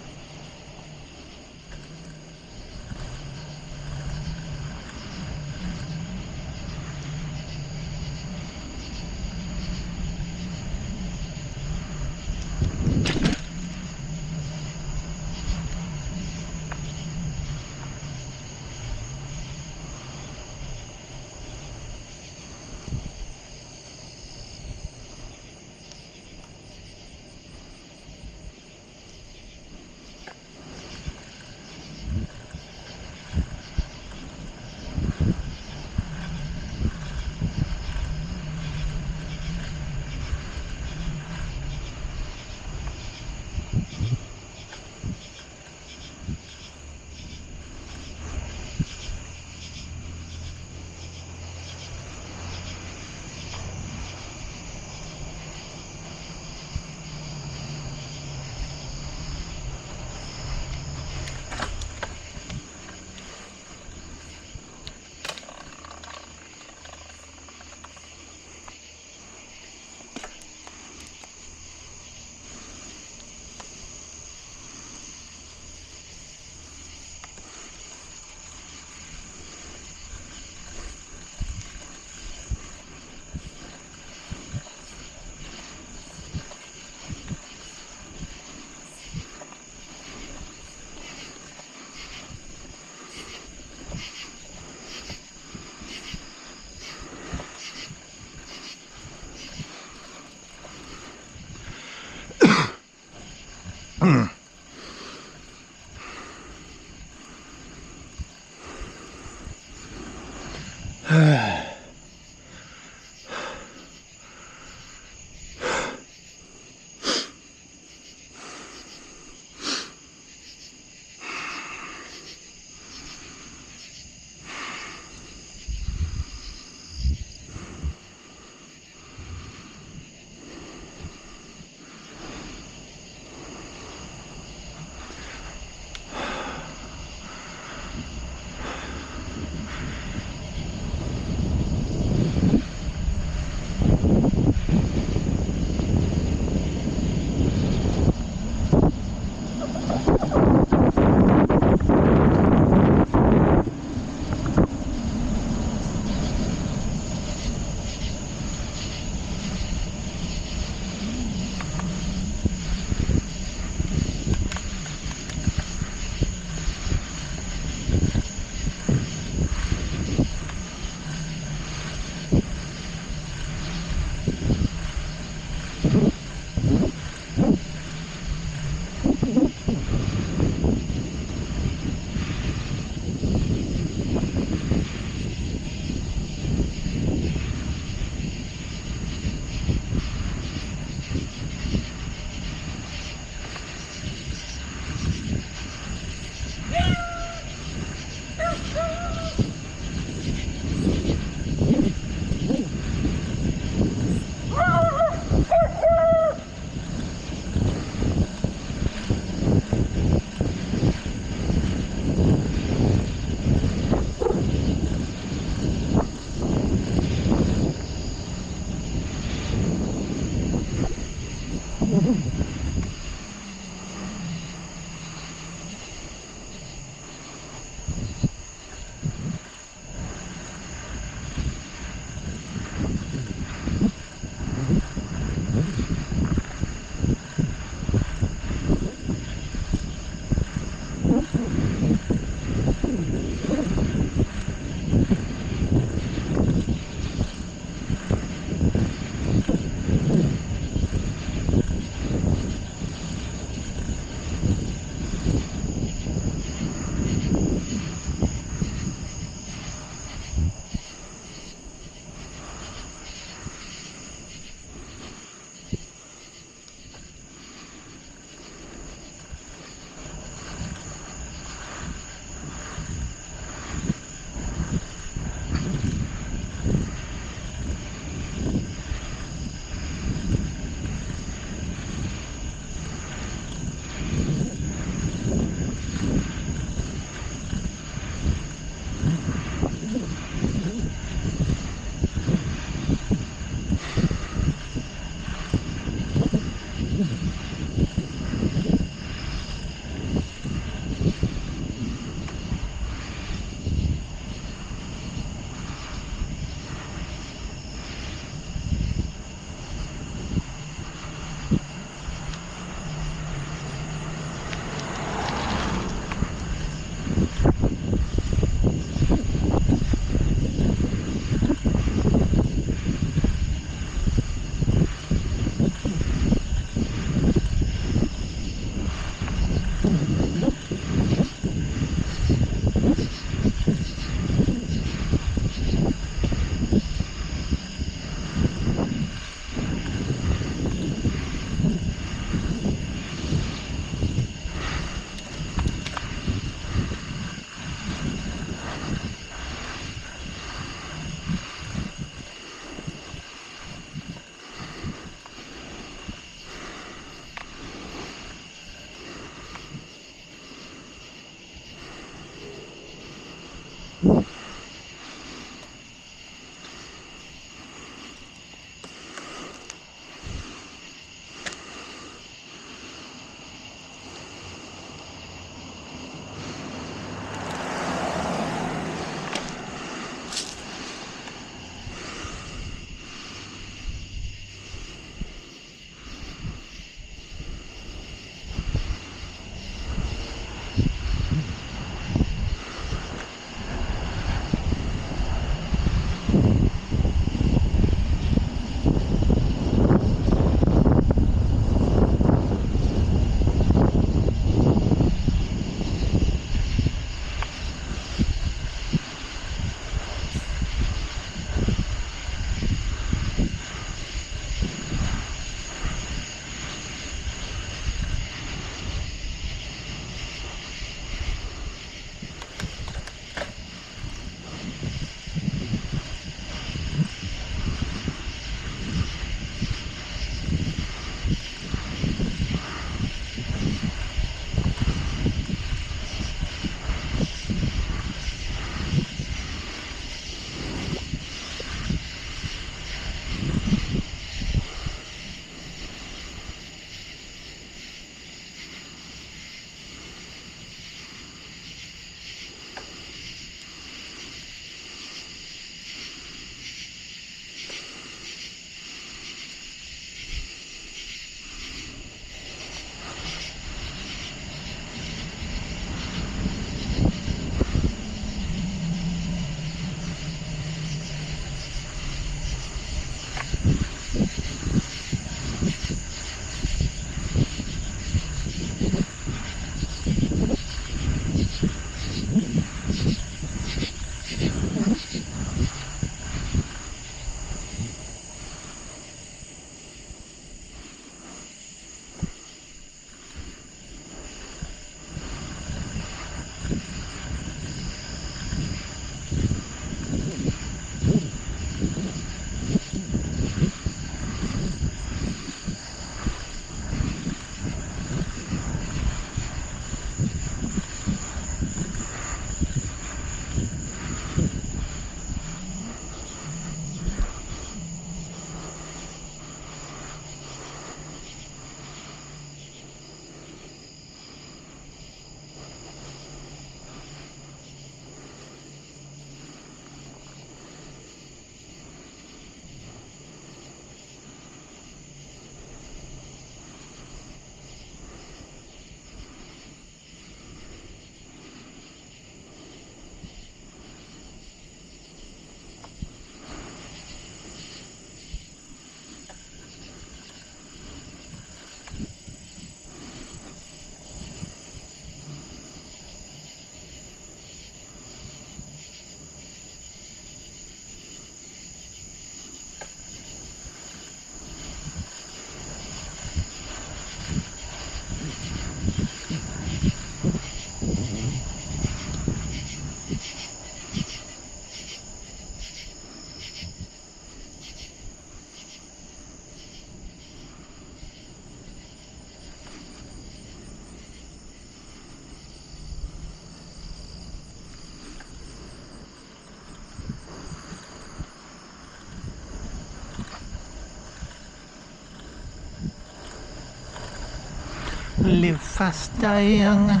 Live fast, die young.